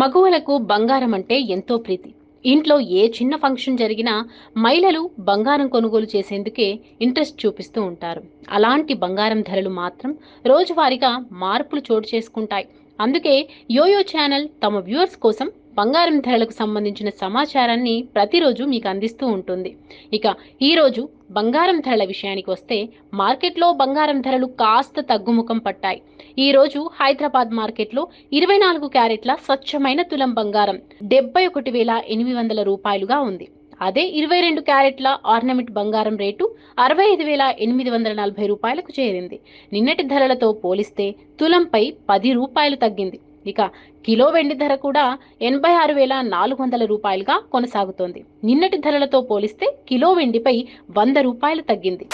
మగువలకు బంగారం అంటే ఎంతో ప్రీతి. ఇంట్లో ఏ చిన్న ఫంక్షన్ జరిగినా మహిళలు బంగారం కొనుగోలు చేసేందుకే ఇంట్రెస్ట్ చూపిస్తూ ఉంటారు. అలాంటి బంగారం ధరలు మాత్రం రోజువారీగా మార్పులు చోటు చేసుకుంటాయి. అందుకే యోయో ఛానల్ తమ వ్యూవర్స్ కోసం బంగారం ధరలకు సంబంధించిన సమాచారాన్ని ప్రతిరోజు మీకు అందిస్తూ ఉంటుంది. ఇక ఈరోజు బంగారం ధరల విషయానికి వస్తే మార్కెట్లో బంగారం ధరలు కాస్త తగ్గుముఖం పట్టాయి. ఈ రోజు హైదరాబాద్ మార్కెట్లో 24 క్యారెట్ల స్వచ్ఛమైన తులం బంగారం 71,800 రూపాయలుగా ఉంది. అదే 22 క్యారెట్ల ఆర్నమెంట్ బంగారం రేటు 65,840 రూపాయలకు చేరింది. నిన్నటి ధరలతో పోలిస్తే తులంపై 10 రూపాయలు తగ్గింది. ఇక కిలో వెండి ధర కూడా 86,400 రూపాయలుగా కొనసాగుతోంది. నిన్నటి ధరలతో పోలిస్తే కిలో వెండిపై 100 రూపాయలు తగ్గింది.